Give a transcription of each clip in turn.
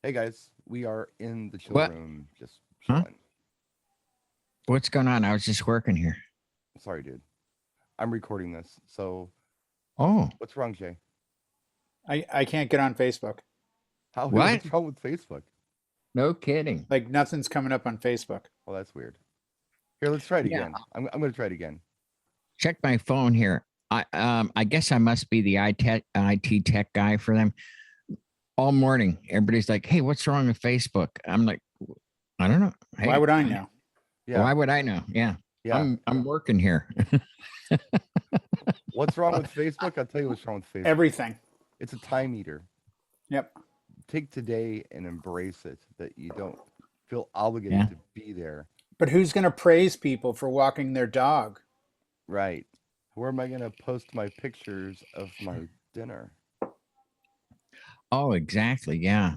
Hey guys, we are in the chill What? room, just Huh? chilling. What's going on? I was just working here. Sorry, dude. I'm recording this. So, Oh, what's wrong, Jay? I can't get on Facebook. How? what? What's wrong with Facebook? No kidding. Like nothing's coming up on Facebook. Well, that's weird. Here, let's try it Yeah. again. I'm going to try it again. Check my phone here. I guess I must be the IT tech guy for them. All morning, everybody's like, "Hey, what's wrong with Facebook?" I'm like, "I don't know. Why Hey, would I know? Yeah, why would I know?" Yeah, yeah. I'm working here. What's wrong with Facebook? I'll tell you what's wrong with Facebook. Everything. It's a time eater. Yep. Take today and embrace it. That you don't feel obligated Yeah. to be there. But who's going to praise people for walking their dog? Right. Where am I going to post my pictures of my dinner? Oh, exactly. Yeah.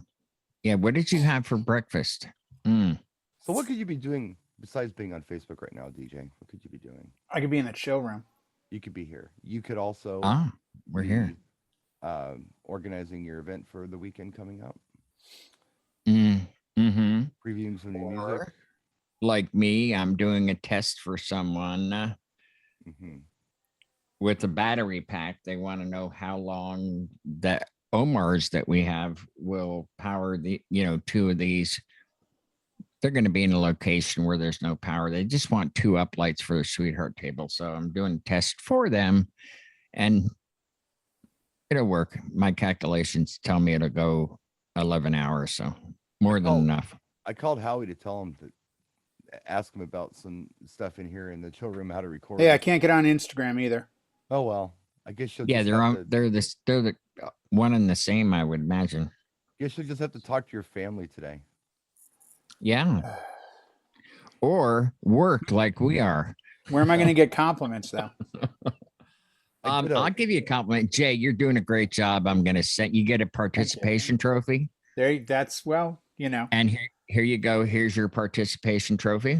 Yeah. What did you have for breakfast? Mm. So, what could you be doing besides being on Facebook right now, DJ? What could you be doing? I could be in the chill room. You could be here. You could also Ah, we're here. be organizing your event for the weekend coming up, Mm-hmm. previewing some new music. Or like me, I'm doing a test for someone Hmm. with a battery pack. They want to know how long the Omars that we have will power two of these. They're going to be in a location where there's no power. They just want two uplights for their sweetheart table. So I'm doing a test for them and it'll work. My calculations tell me it'll go 11 hours. So I more than called enough. I called Howie to tell him to ask him about some stuff in here in the chill room, how to Hey, record. I can't get on Instagram either. Oh well, I guess you'll Yeah, just have to. they're the one and the same, I would imagine. Guess you'll just have to talk to your family today. Yeah. Or work like we are. Where am I going to get compliments though? I did I'll a give you a compliment. Jay, you're doing a great job. I'm gonna send you get a participation trophy. That's well, you know. And here you go. Here's your participation trophy.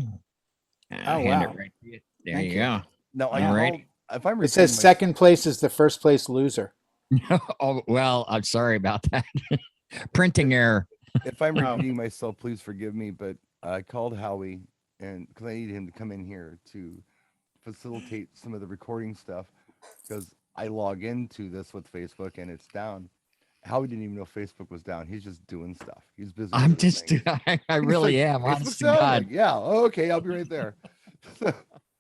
Oh Hand it wow. right to you. There Thank you you. go. now. I All Yeah. right. called if I'm It says repeating my. second place is the first place loser. Oh well, I'm sorry about that. Printing error. If I'm Oh, repeating myself, please forgive me. But I called Howie and because I needed him to come in here to facilitate some of the recording stuff because I log into this with Facebook and it's down. Howie didn't even know Facebook was down. He's just doing stuff. He's busy with I'm other just things. I He's like, really am, Facebook's honest to down? I'm like, God. yeah, oh, okay, I'll be right there.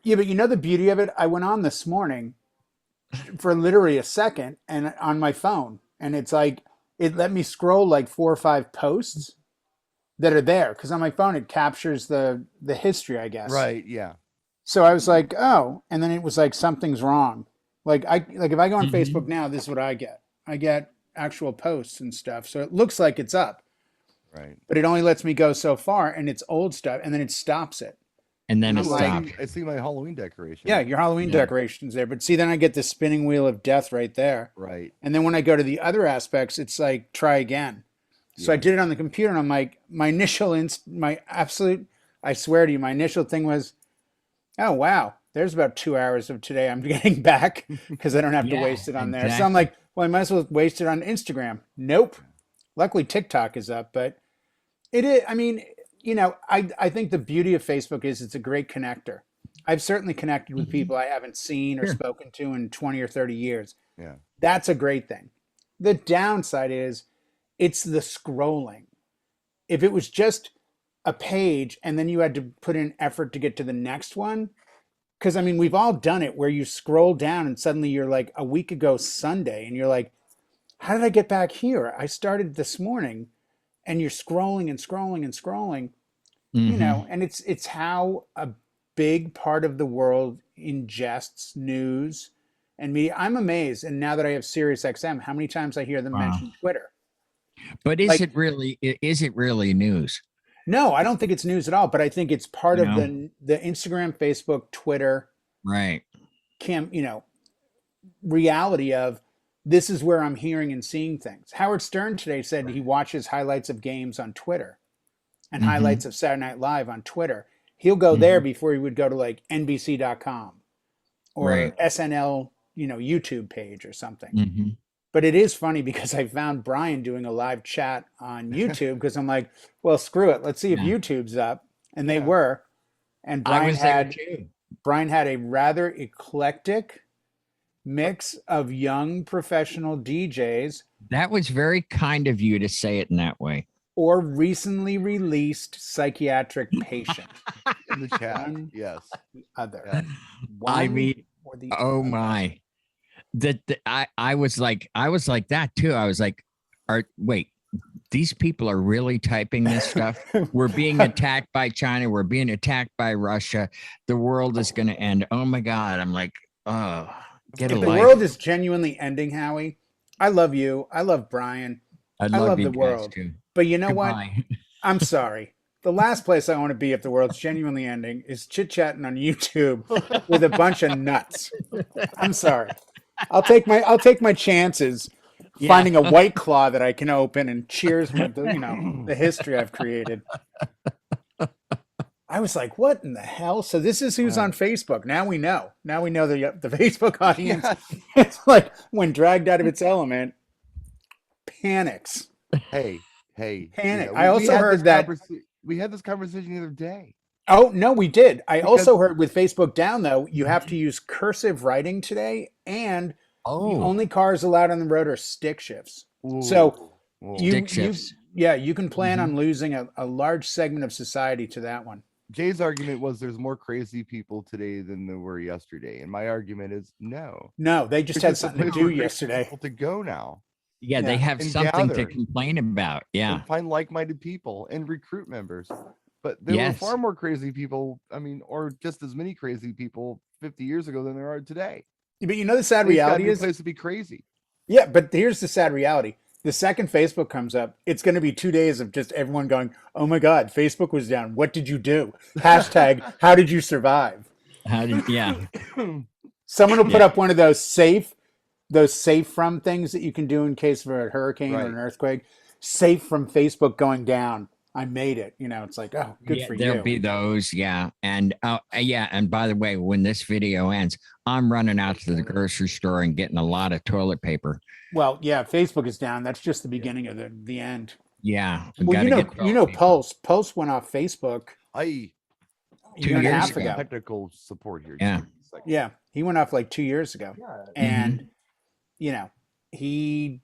yeah, but you know the beauty of it? I went on this morning for literally a second and on my phone and it's like it let me scroll like 4 or 5 posts that are there because on my phone it captures the history, I guess. Right, yeah. So I was like, oh, and then it was like something's wrong. Like if I go on Facebook Mhm. now, this is what I get. I get actual posts and stuff. So it looks like it's up, Right. but it only lets me go so far and it's old stuff and then it stops it. And then And it I'm Ooh, like, stopped. I see my Halloween yeah, decoration. your Halloween Yeah. decorations there. But see, then I get the spinning wheel of death right there. Right. And then when I go to the other aspects, it's like try again. So I Yeah. did it on the computer and I'm like, my absolute, I swear to you, my initial thing was, oh wow, there's about 2 hours of today I'm getting back because I don't have to Yeah, waste it on there. So I'm exactly. like, well, I might as well waste it on Instagram. Nope. Luckily TikTok is up, but it is. I mean, I think the beauty of Facebook is it's a great connector. I've certainly connected with Mhm. people I haven't seen or Sure. spoken to in 20 or 30 years. Yeah. That's a great thing. The downside is it's the scrolling. If it was just a page and then you had to put in effort to get to the next one, because I mean, we've all done it where you scroll down and suddenly you're like a week ago Sunday and you're like, how did I get back here? I started this morning and you're scrolling and scrolling and scrolling, Hmm. and it's how a big part of the world ingests news and media. I'm amazed, and now that I have Sirius XM, how many times I hear them Wow. mention Twitter. But Like, is it really news? no, I don't think it's news at all, but I think it's part You of know? the Instagram, Facebook, Twitter Right. cam, reality of this is where I'm hearing and seeing things. Howard Stern today said he watches highlights of games on Twitter and Hmm. highlights of Saturday Night Live on Twitter. He'll go there Hmm. before he would go to like NBC.com or Right. SNL, YouTube page or something. Hmm. But it is funny because I found Brian doing a live chat on YouTube because I'm like, well, screw it. Let's see if Yeah. YouTube's up. And they Yeah. were. And I was there too. Brian had a rather eclectic mix of young professional DJs That was very kind of you to say it in that way. or recently released psychiatric patient. In the chat. One, Yes. the other. Yeah. I One mean, or the oh other. my. I was like that too. I was like, wait, these people are really typing this stuff. We're being attacked by China. We're being attacked by Russia. The world is going to end. Oh my God. I'm like, oh, get a If the life. world is genuinely ending, Howie, I love you. I love Brian. I I love love you the guys world. too. But you know what? Goodbye. I'm sorry. The last place I want to be if the world's genuinely ending is chit-chatting on YouTube with a bunch of nuts. I'm sorry. I'll take my chances Yeah. finding a White Claw that I can open and cheers with the history I've created. I was like, what in the hell? So this is who's on Facebook. Now we know. Now we know the Facebook audience. Yes. It's like when dragged out of its element, panics. Hey. Panic. Yeah, I also heard that. We had this conversation the other day. Oh, no, we did. I Because- also heard with Facebook down, though, you have to use cursive writing today, and the Oh, only cars allowed on the road are stick shifts. Ooh. So Ooh. Stick shifts. you can plan on losing a large segment of society to that one. Jay's argument was there's more crazy people today than there were yesterday, and my argument is no. No, they just It's had just a something to place do for crazy yesterday. people to go now yeah, they Yeah. have And something to gather. complain about. Yeah. and find like-minded people and recruit members. But there were Yes. far more crazy people. I mean, or just as many crazy people 50 years ago than there are today. But you know the sad It's gotta reality be a is, place to be crazy. yeah, but here's the sad reality. The second Facebook comes up, it's going to be 2 days of just everyone going, oh my God, Facebook was down. What did you do? Hashtag, how did you survive? Yeah. Someone will put Yeah. up one of those safe from things that you can do in case of a hurricane or Right. an earthquake. Safe from Facebook going down. I made it. It's like, oh, good Yeah, for there'll you. be those. Yeah. And yeah. And by the way, when this video ends, I'm running out to the grocery store and getting a lot of toilet paper. Well, yeah, Facebook is down. That's just the beginning of the end. Yeah. we Well, gotta get toilet paper. Pulse went off Facebook I a 2 year and a years half ago. ago. technical support here. Yeah. Just a second. Yeah, he went off like 2 years ago, and he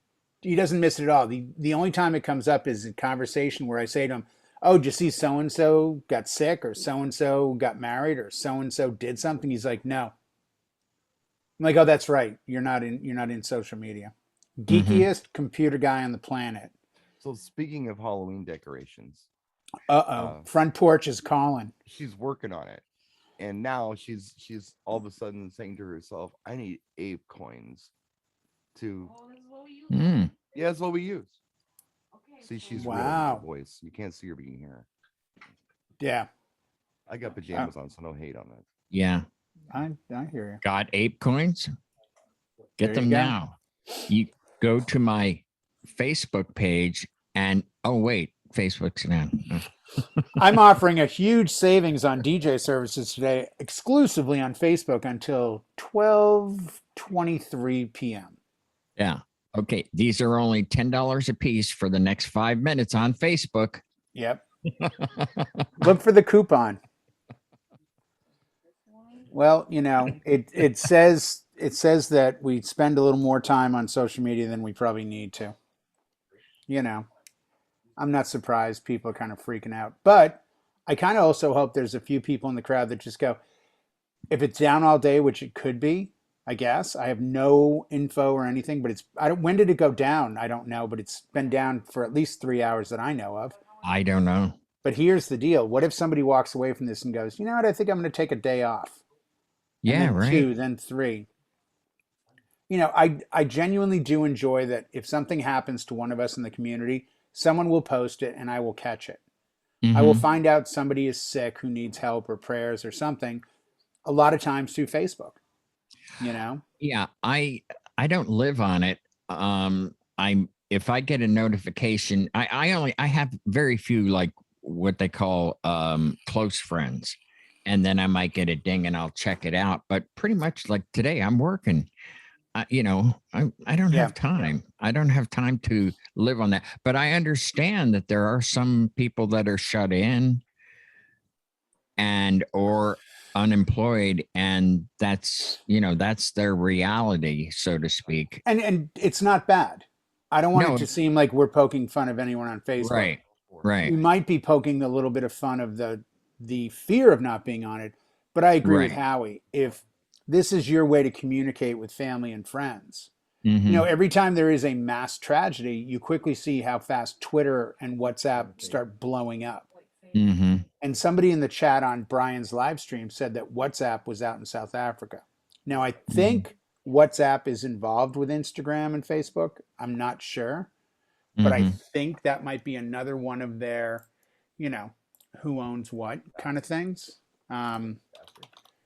doesn't miss it at all. The only time it comes up is a conversation where I say to him, "Oh, did you see so and so got sick, or so and so got married, or so and so did something?" He's like, "No." I'm like, "Oh, that's right. You're not in social media." Geekiest computer guy on the planet. So speaking of Halloween decorations, Front porch is calling. she's working on it. And now she's all of a sudden saying to herself, I need ape coins to Mm. yeah, that's what we use. See, she's real Wow. with her voice. You can't see her being here. Yeah, I got pajamas on, so no hate on that. Yeah. I hear you. Got ape coins? Get There them you go. now. You go to my Facebook page and wait, Facebook's down. Oh. I'm offering a huge savings on DJ services today, exclusively on Facebook until 12:23 p.m. Yeah. Okay. These are only $10 a piece for the next 5 minutes on Facebook. Yep. Look for the coupon. Well, it says that we spend a little more time on social media than we probably need to. I'm not surprised people are kind of freaking out, but I kind of also hope there's a few people in the crowd that just go, if it's down all day, which it could be, I guess. I have no info or anything, but when did it go down? I don't know, but it's been down for at least 3 hours that I know of. I don't know. But here's the deal. What if somebody walks away from this and goes, you know what, I think I'm going to take a day off. And Yeah, then right. 2, then 3. I genuinely do enjoy that if something happens to one of us in the community, someone will post it and I will catch it. I will Mhm. find out somebody is sick who needs help or prayers or something, a lot of times through Facebook. Yeah, I don't live on it. If I get a notification, I have very few, like what they call close friends, and then I might get a ding and I'll check it out. But pretty much like today, I'm working. I don't Yeah. have time. I don't have time to live on that. But I understand that there are some people that are shut in and or unemployed, and that's that's their reality, so to speak. And it's not bad. I don't want it No, to seem like we're poking fun of anyone on Facebook. right, right, We might be poking a little bit of fun of the fear of not being on it, but I agree with right. Howie. If this is your way to communicate with family and friends, Mm-hmm. every time there is a mass tragedy, you quickly see how fast Twitter and WhatsApp start blowing up. Mm-hmm. And somebody in the chat on Brian's live stream said that WhatsApp was out in South Africa. Now, I think WhatsApp is involved with Instagram and Facebook. I'm not sure, but I Mm-hmm. think that might be another one of their, you know, who owns what kind of things. Um,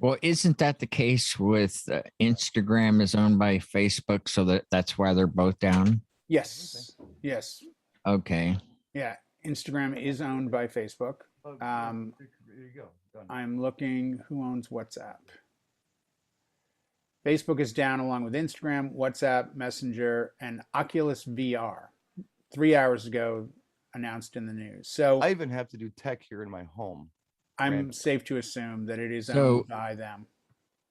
Well, isn't that the case with Instagram is owned by Facebook, so that's why they're both down? yes, yes, Okay. yeah. Instagram is owned by Facebook. There you go. Done. I'm looking who owns WhatsApp. Facebook is down along with Instagram, WhatsApp, Messenger, and Oculus VR. 3 hours ago, announced in the news. So I even have to do tech here in my home. I'm safe to assume that it is So owned by them.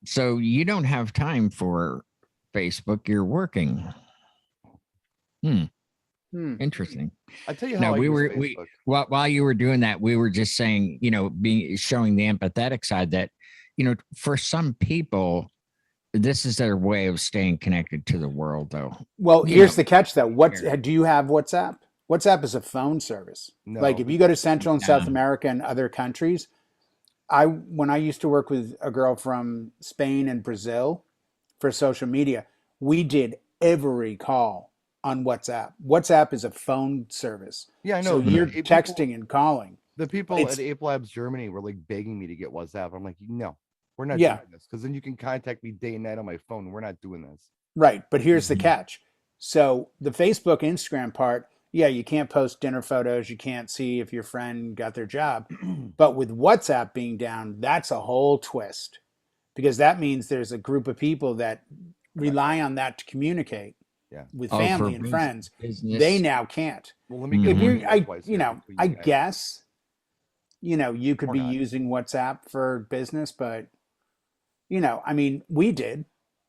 so you don't have time for Facebook. You're working. Interesting. I tell you No, how I we use were Facebook. while you were doing that, we were just saying, showing the empathetic side that, for some people, this is their way of staying connected to the world, though. Well, You here's know, the catch, though. here. Do you have WhatsApp? WhatsApp is a phone service. No. Like if you go to Central and South Yeah. America and other countries, when I used to work with a girl from Spain and Brazil for social media, we did every call on WhatsApp. WhatsApp is a phone service. Yeah, I So know. you're People- texting and calling. The people It's- at Ape Labs Germany were like begging me to get WhatsApp. I'm like, no, we're not Yeah. doing this because then you can contact me day and night on my phone. We're not doing this. Right. But here's the Mhm. catch. So the Facebook, Instagram part, yeah, you can't post dinner photos. You can't see if your friend got their job. But with WhatsApp being down, that's a whole twist because that means there's a group of people that rely on that to communicate Yeah. with Oh, for family and friends. business. They now can't. Well, let me Mhm. get If one you're, likewise here between I you guys. guess, you could Or be not. using WhatsApp for business, but I mean, we did.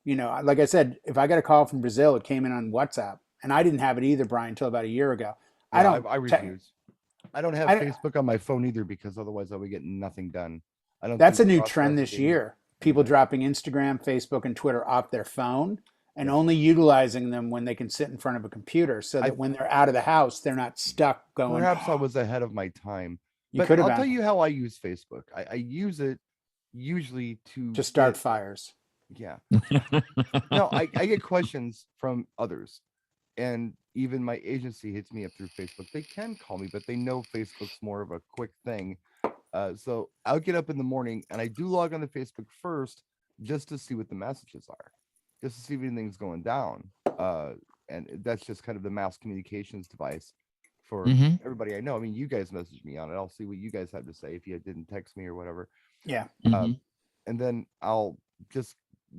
Like I said, if I got a call from Brazil, it came in on WhatsApp, and I didn't have it either, Brian, until about a year ago. I Yeah, don't. I refuse. I don't have I don't- Facebook on my phone either because otherwise I would get nothing done. I don't. That's do a new trend this cross-messaging. year. People Yeah. dropping Instagram, Facebook, and Twitter off their phone and Yeah. only utilizing them when they can sit in front of a computer, so that I- when they're out of the house, they're not stuck going. Perhaps I was ahead of my time. You But could have I'll tell been you how I use Facebook. I use it usually to start get- fires. Yeah. No, I get questions from others. And even my agency hits me up through Facebook. They can call me, but they know Facebook's more of a quick thing. So I'll get up in the morning and I do log on to Facebook first just to see what the messages are, just to see if anything's going down. And that's just kind of the mass communications device for Mhm. everybody I know. I mean, you guys message me on it. I'll see what you guys have to say if you didn't text me or whatever. Yeah. Mhm. And then I'll just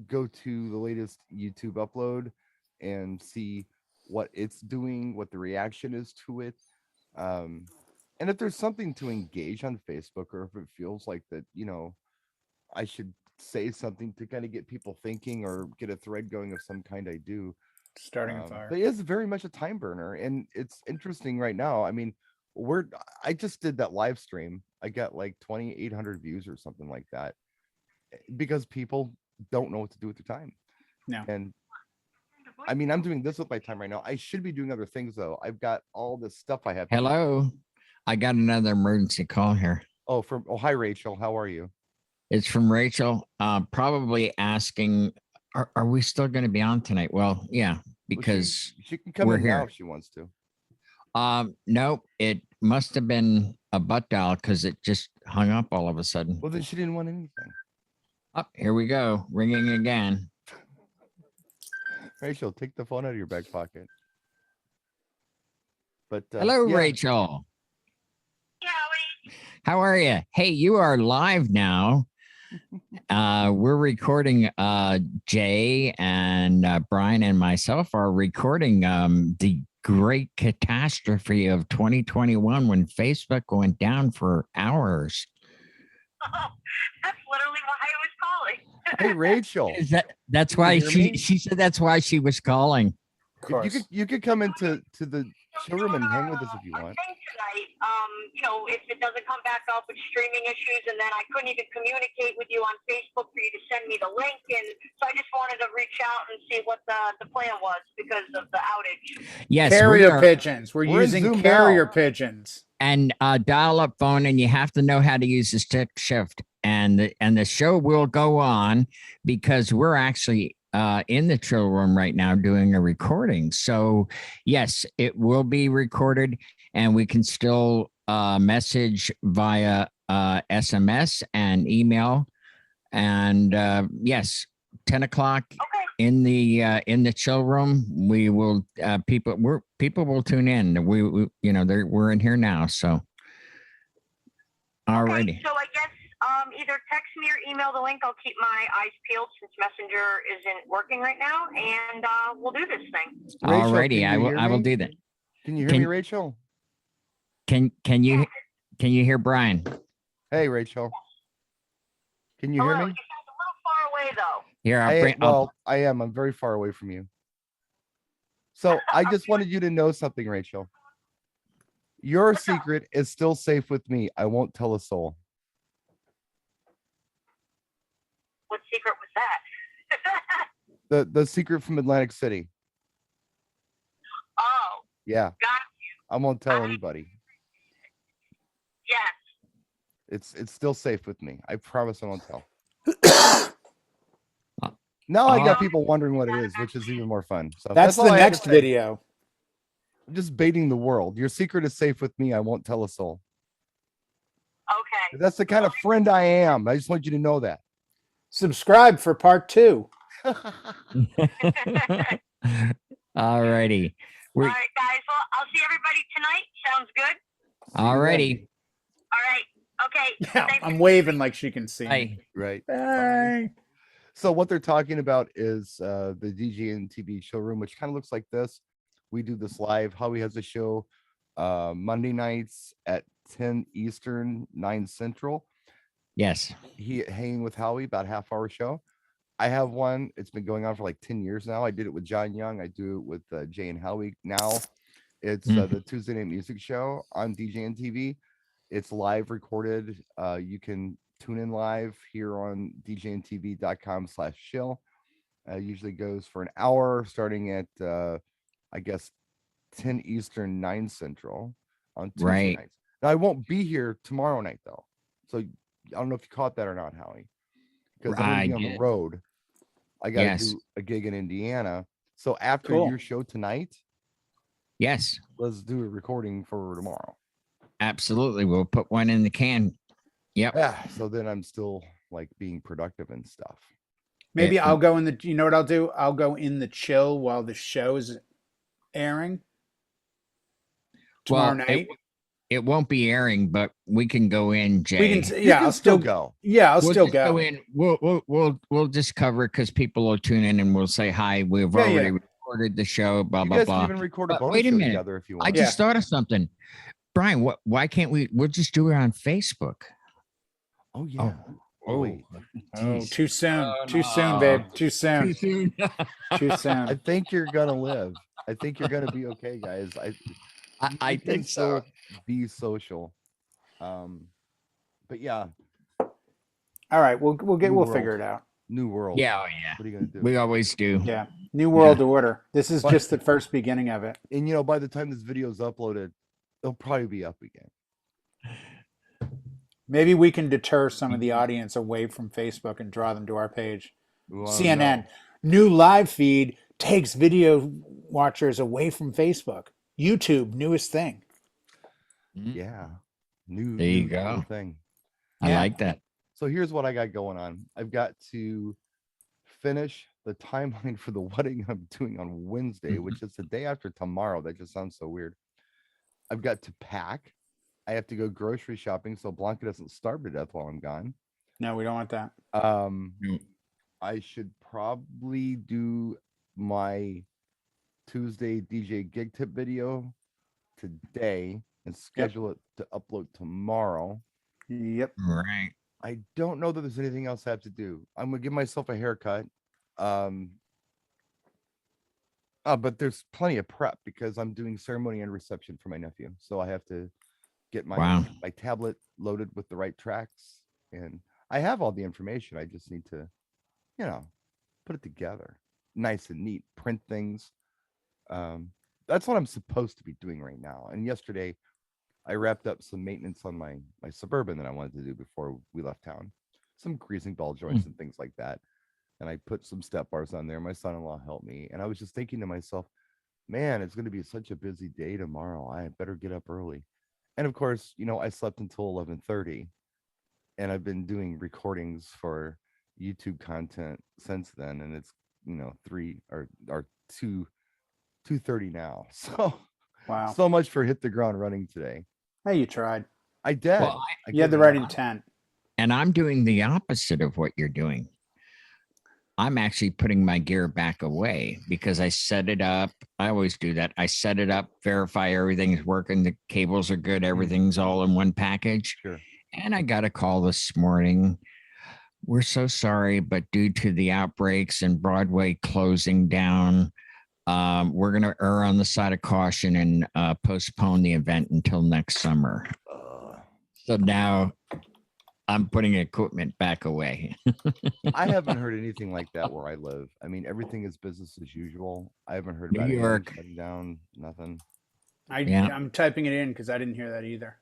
go to the latest YouTube upload and see what it's doing, what the reaction is to it. And if there's something to engage on Facebook, or if it feels like that, I should say something to kind of get people thinking or get a thread going of some kind, I do. Starting a fire. But it is very much a time burner, and it's interesting right now. I mean, I just did that live stream. I got like 2,800 views or something like that because people don't know what to do with their time. No. And I mean, I'm doing this with my time right now. I should be doing other things though. I've got all this stuff I have. to do. Hello. I got another emergency call here. Oh, hi Rachel. How are you? It's from Rachel, probably asking, are we still going to be on tonight? Well, yeah, Well, because she can come we're in now here. if she wants to. no, it must have been a butt dial because it just hung up all of a sudden. Well, then she didn't want anything. Oh, here we go, ringing again. Rachel, take the phone out of your back pocket. But Hello, yeah. Rachel. How are you? Hey, you are live now We're recording. Jay and Brian and myself are recording the great catastrophe of 2021 when Facebook went down for hours. That's literally why I was calling. Hey, Rachel, Is that's Can you why hear me? she said that's why she was calling. Of if course. you could come into the showroom and hang with us if you Our want. thing tonight, if it doesn't come back up with streaming issues, and then I couldn't even communicate with you on Facebook for you to send me the link, and so I just wanted to reach out and see what the plan was because of the outage. Yes, Carrier pigeons. We're We're in using Zoom carrier now. pigeons. and dial-up phone, and you have to know how to use the stick shift. And the show will go on because we're actually in the chill room right now doing a recording. So yes, it will be recorded, and we can still message via SMS and email. And yes, 10 o'clock Okay. in the chill room, we will people will tune in. We we're in here now, so alrighty. Okay, so I guess either text me or email the link. I'll keep my eyes peeled since Messenger isn't working right now, and we'll do this thing. Rachel, Alrighty, can you hear I will me? do that. Can you hear me, Rachel? Can you hear Brian? Hey, Rachel. Can you Hello, hear you me? sound a little far away though. Here, I am. I'm very far away from you. So I just wanted you to know something, Rachel. Your secret is still safe with me. I won't tell a soul. What secret was that? The secret from Atlantic City. Oh, Yeah, got I won't tell anybody. yes. It's still safe with me. I promise I won't tell. Now I got people wondering what it is, which is even more fun. So That's all the I had to next say. video. I'm just baiting the world. Your secret is safe with me. I won't tell a soul. Okay. That's the kind of friend I am. I just want you to know that. Subscribe for part 2. Alrighty. All right, guys. Well, I'll see everybody tonight. Sounds good. Alrighty. All right. Okay. Yeah, Thanks. I'm waving like she can see me. Bye. Right. Bye. So what they're talking about is the DJ and TV showroom, which kind of looks like this. We do this live. Howie has a show Monday nights at 10 Eastern, 9 Central. Yes. He hanging with Howie, about half-hour show. I have one. It's been going on for like 10 years now. I did it with John Young. I do it with Jay and Howie now. It's the Tuesday Night Music Show on DJ and TV. It's live recorded. You can tune in live here on djntv.com/shill. Usually goes for an hour starting at I guess 10 Eastern, 9 Central on Tuesday nights. Now I won't be here tomorrow night though. So I don't know if you caught that or not, Howie. Because I'm gonna be on the road. I gotta do a gig in Indiana. So after your show tonight, yes, let's do a recording for tomorrow. Absolutely. We'll put one in the can. Yep. Yeah. So then I'm still like being productive and stuff. Maybe I'll go in the, you know what I'll do? I'll go in the chill while the show is airing tomorrow night. It won't be airing, but we can go in, Jay. We can, yeah, I'll still go. Yeah, I'll still go in. We'll just cover it because people will tune in and we'll say hi. We've already recorded the show. Blah blah blah. You guys can even record a bonus wait a show minute. together if you want. I just thought of something, Brian. Why can't we? We'll just do it on Facebook. Oh yeah. Wait. Too soon. Too soon, babe. Too soon. Too soon. Too soon. I think you're gonna live. I think you're gonna be okay, guys. I think so. Be social. But yeah. All right, we'll figure it out. New world. Yeah, oh yeah. What are you gonna do? We always do. Yeah. New world order. This is just the first beginning of it. And you know, by the time this video is uploaded, they'll probably be up again. Maybe we can deter some of the audience away from Facebook and draw them to our page. Well, CNN, new live feed takes video watchers away from Facebook. YouTube, newest thing. Yeah. New thing. I like that. So here's what I got going on. I've got to finish the timeline for the wedding I'm doing on Wednesday, which is the day after tomorrow. That just sounds so weird. I've got to pack. I have to go grocery shopping so Blanca doesn't starve to death while I'm gone. No, we don't want that. No. I should probably do my Tuesday DJ gig tip video today and schedule it to upload tomorrow. Yep. Right. I don't know that there's anything else I have to do. I'm gonna give myself a haircut. But there's plenty of prep because I'm doing ceremony and reception for my nephew. So I have to get Wow. my tablet loaded with the right tracks, and I have all the information. I just need to, put it together, nice and neat, print things. That's what I'm supposed to be doing right now. And yesterday, I wrapped up some maintenance on my Suburban that I wanted to do before we left town, some greasing ball joints and things like that. And I put some step bars on there. My son-in-law helped me, and I was just thinking to myself, man, it's going to be such a busy day tomorrow. I better get up early. And of course, I slept until 11:30, and I've been doing recordings for YouTube content since then, and it's 2:30 now. So Wow. so much for hit the ground running today. Hey, you tried. I did. Well, You had the right intent. And I'm doing the opposite of what you're doing. I'm actually putting my gear back away because I set it up. I always do that. I set it up, verify everything's working, the cables are good, everything's all in one package. Sure. And I got a call this morning. We're so sorry, but due to the outbreaks and Broadway closing down, we're going to err on the side of caution and postpone the event until next summer. So now I'm putting equipment back away. I haven't heard anything like that where I live. I mean, everything is business as usual. I haven't heard about New anything York. shutting down, nothing. I'm typing it in because I didn't hear that either.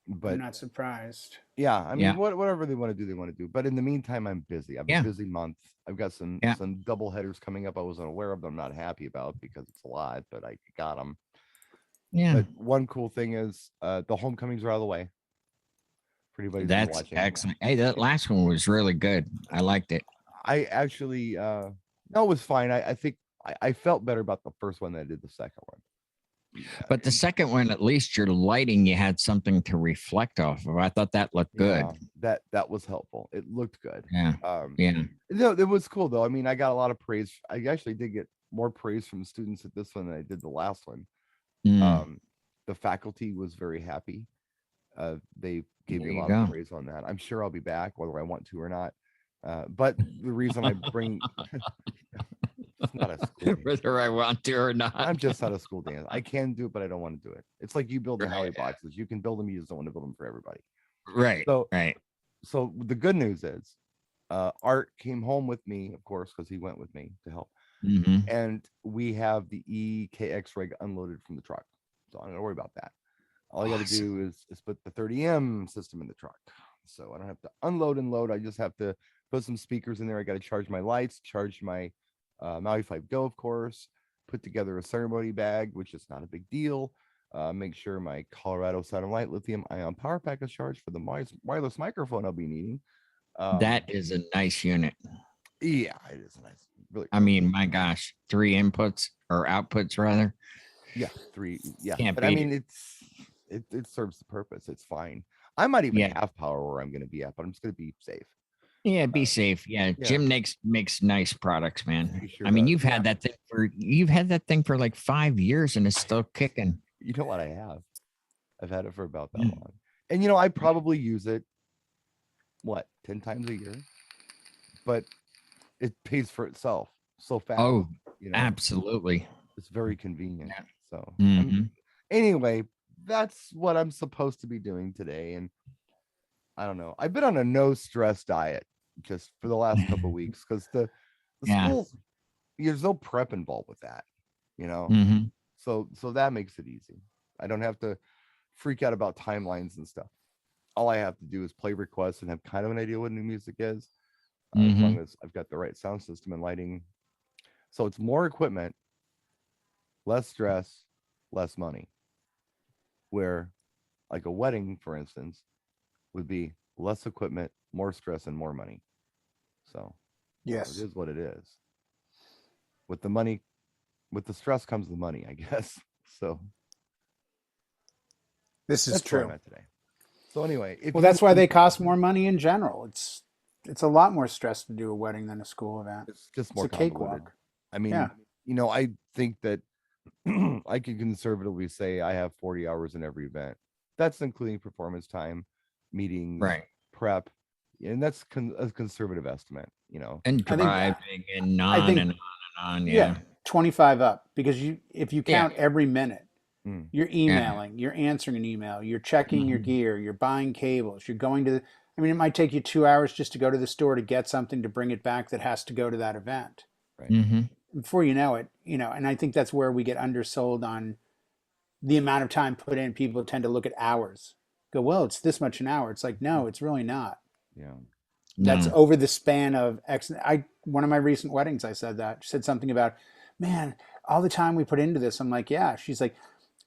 But I'm not surprised. yeah, I mean, Yeah. whatever they want to do, they want to do. But in the meantime, I'm busy. I have Yeah. a busy month. I've got some Yeah. double headers coming up I wasn't aware of that I'm not happy about because it's a lot, but I got them. Yeah. But one cool thing is the homecomings are out of the way. For anybody's been That's watching. excellent. Hey, that last one was really good. I liked it. I actually no, it was fine. I think I felt better about the first one than I did the second one. But the second one, at least your lighting, you had something to reflect off of. I thought that looked good. Yeah, that was helpful. It looked good. Yeah. Yeah. No, it was cool though. I mean, I got a lot of praise. I actually did get more praise from students at this one than I did the last one. The faculty was very happy. They gave me a lot of praise on that. I'm sure I'll be back whether I want to or not. But the reason I bring it's not a school dance. Whether I want to or not. I'm just not a school dance. I can do it, but I don't want to do it. It's like you build the Howie Right. boxes. You can build them, you just don't want to build them for everybody. Right. So Right. So the good news is Art came home with me, of course, because he went with me to help. Mhm. And we have the EKX rig unloaded from the truck. So I don't worry about that. All I got to do is put the 30M system in the truck. So I don't have to unload and load. I just have to put some speakers in there. I got to charge my lights, charge my Maui 5 Go, of course, put together a ceremony bag, which is not a big deal. Make sure my Colorado Satellite lithium ion power pack is charged for the wireless microphone I'll be needing. That is a nice unit. Yeah, it is nice. Really. I mean, my gosh, 3 inputs or outputs rather. Yeah, 3. Yeah, Can't but I beat mean, it serves the purpose. It's fine. I might even Yeah. have power where I'm going to be at, but I'm just going to be safe. Yeah, be safe. Yeah, yeah. Jim makes nice products, man. He sure I mean, does. you've had that thing for like 5 years and it's still kicking. You know what I have? I've had it for about that long. And I probably use it 10 times a year. But it pays for itself so fast. Oh, absolutely. It's very convenient. Yeah. So Mhm. anyway, that's what I'm supposed to be doing today. And I don't know. I've been on a no stress diet just for the last couple of weeks because the schools, there's no prep involved with that, Mhm. So that makes it easy. I don't have to freak out about timelines and stuff. All I have to do is play requests and have kind of an idea what new music is, as long as I've got the right sound system and lighting. So it's more equipment, less stress, less money. Where, like a wedding, for instance, would be less equipment, more stress, and more money. So Yes, it is what it is. With the money, with the stress comes the money, I guess. So this is that's where I'm true. at today. So anyway, if Well, you that's why they cost more money in general. It's a lot more stress to do a wedding than a school event. it's just It's more a convoluted. cakewalk. I mean, Yeah. I think that I could conservatively say I have 40 hours in every event. That's including performance time, meetings, Right. prep, and that's a conservative estimate. And I think driving and I on think and on and on. yeah, Yeah. 25 up because if you Yeah. count every minute, Mm, you're Yeah. emailing, you're answering an email, you're checking your Mhm. gear, you're buying cables, you're going to I mean it might take you 2 hours just to go to the store to get something to bring it back that has to go to that event. right. Mhm. Before you know it, and I think that's where we get undersold on the amount of time put in. People tend to look at hours. Go, well, it's this much an hour. It's like, no, it's really not. Yeah. That's No. over the span of X. One of my recent weddings, I said that. She said something about, man, all the time we put into this. I'm like, yeah. She's like,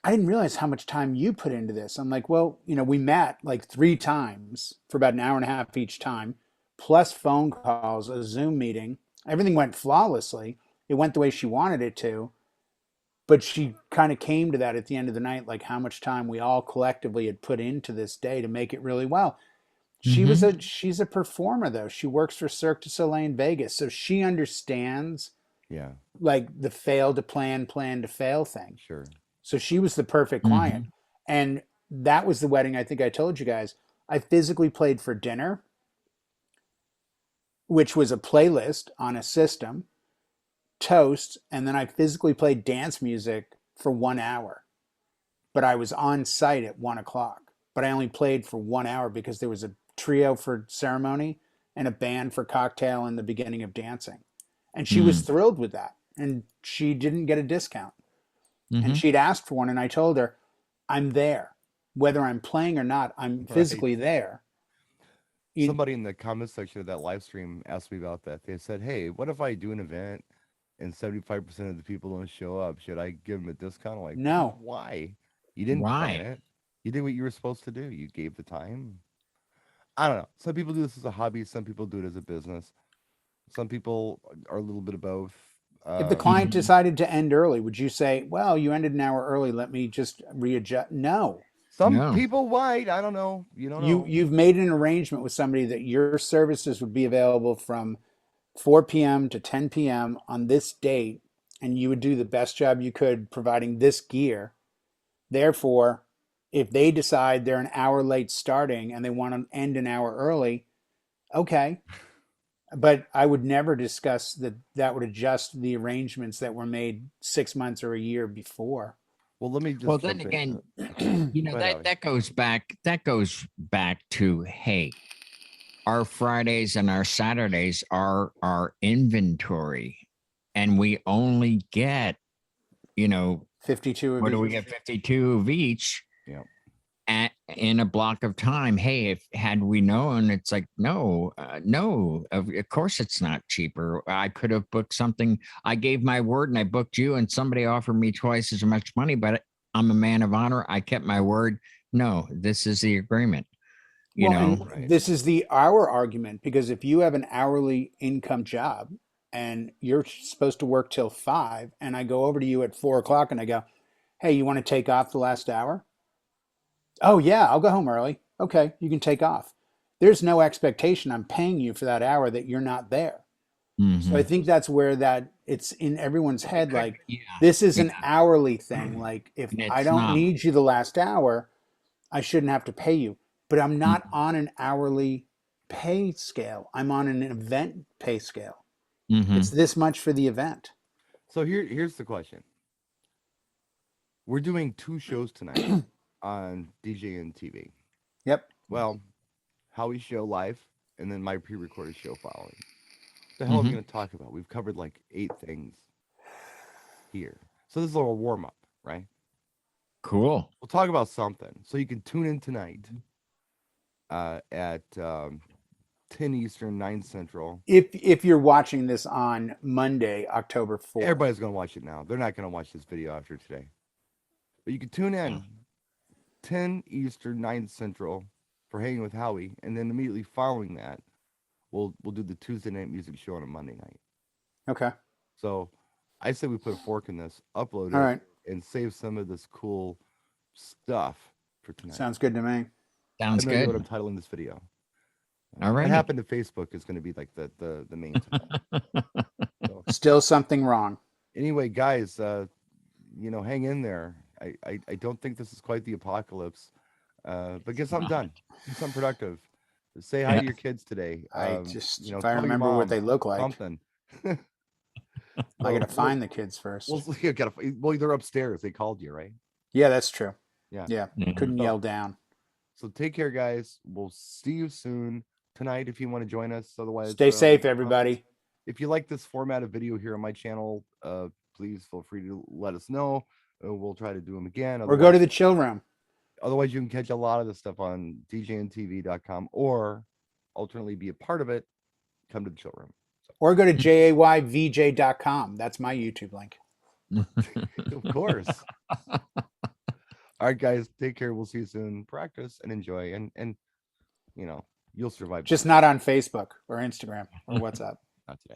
I didn't realize how much time you put into this. I'm like, well, we met like 3 times for about an hour and a half each time, plus phone calls, a Zoom meeting. Everything went flawlessly. It went the way she wanted it to. But she kind of came to that at the end of the night, like how much time we all collectively had put into this day to make it really well. Mhm. She's a performer though. She works for Cirque du Soleil in Vegas, so she understands Yeah. like the fail to plan, plan to fail thing. Sure. So she was the perfect client. Mhm. And that was the wedding I think I told you guys. I physically played for dinner, which was a playlist on a system, toast, and then I physically played dance music for 1 hour. But I was on site at 1 o'clock. But I only played for 1 hour because there was a trio for ceremony and a band for cocktail and the beginning of dancing. And she was Mm. thrilled with that. And she didn't get a discount. And Mhm. she'd asked for one. And I told her, I'm there. Whether I'm playing or not, I'm Right. physically there. You, Somebody in the comment section of that live stream asked me about that. They said, "Hey, what if I do an event and 75% of the people don't show up? Should I give them a discount?" I'm like, no. why? You didn't plan Why? it. You did what you were supposed to do. You gave the time. I don't know. Some people do this as a hobby. Some people do it as a business. Some people are a little bit of both. If the client Um, Mhm. decided to end early, would you say, well, you ended an hour early. Let me just readjust? No. some No. people might. I don't know. You don't know. You've made an arrangement with somebody that your services would be available from 4 p.m. to 10 p.m. on this date, and you would do the best job you could providing this gear. Therefore, if they decide they're an hour late starting and they want to end an hour early, okay. But I would never discuss that would adjust the arrangements that were made 6 months or a year before. Well, let me Well, just then jump in. again, you know Go ahead, that Howie. that goes back. That goes back to, hey, our Fridays and our Saturdays are our inventory, and we only get, you know, 52 of what do we each. get? 52 of each Yeah. in a block of time. Hey, if had we known, it's like no, no. Of course, it's not cheaper. I could have booked something. I gave my word and I booked you, and somebody offered me twice as much money, but I'm a man of honor. I kept my word. No, this is the agreement. You Well, know. and Right. this is the our argument because if you have an hourly income job and you're supposed to work till 5, and I go over to you at 4 o'clock and I go, hey, you want to take off the last hour? Oh, yeah, I'll go home early. Okay, you can take off. There's no expectation I'm paying you for that hour that you're not there. So I Hmm. think that's where that it's in everyone's head like, Yeah, this is yeah, an hourly thing. Like, if and I it's don't not. need you the last hour, I shouldn't have to pay you. But I'm not on an hourly pay scale. I'm on an event pay scale. It's Mm-hmm. this much for the event. So here's the question. We're doing two shows tonight on DJ and TV. Yep. Well, Howie's show live, and then my pre-recorded show following. What the hell are we Mm-hmm. going to talk about? We've covered like 8 things here. So this is a little warm up, right? Cool. We'll talk about something. So you can tune in tonight at 10 Eastern, 9 Central. If you're watching this on Monday, October 4th. Everybody's going to watch it now. They're not going to watch this video after today. But you can tune in 10 Eastern, 9 Central for Hanging with Howie. And then immediately following that, we'll do the Tuesday night music show on a Monday night. Okay. So I say we put a fork in this, upload All it, right. and save some of this cool stuff for tonight. Sounds good to me. I Sounds have no idea what good. I'm titling this video. All What right. happened to Facebook is going to be like the main title. So, Still something wrong. anyway, guys, hang in there. I don't think this is quite the apocalypse, but get something done. Do something productive. Say hi to your kids today. If I Call your remember what mom, they look like, something. I got to find the kids first. Well, they're upstairs. They called you, right? Yeah, that's true. Yeah. Yeah, Mhm. couldn't So- yell down. So take care, guys. We'll see you soon tonight if you want to join us. Otherwise, Stay safe, everybody. If you like this format of video here on my channel, please feel free to let us know. We'll try to do them again. Or go to the chill room. Otherwise, you can catch a lot of this stuff on djntv.com, or alternately be a part of it. Come to the chill room. Or go to jayvj.com. That's my YouTube link. Of course. All right, guys. Take care. We'll see you soon. Practice and enjoy, and you'll survive. Just not on Facebook or Instagram or WhatsApp. Not today.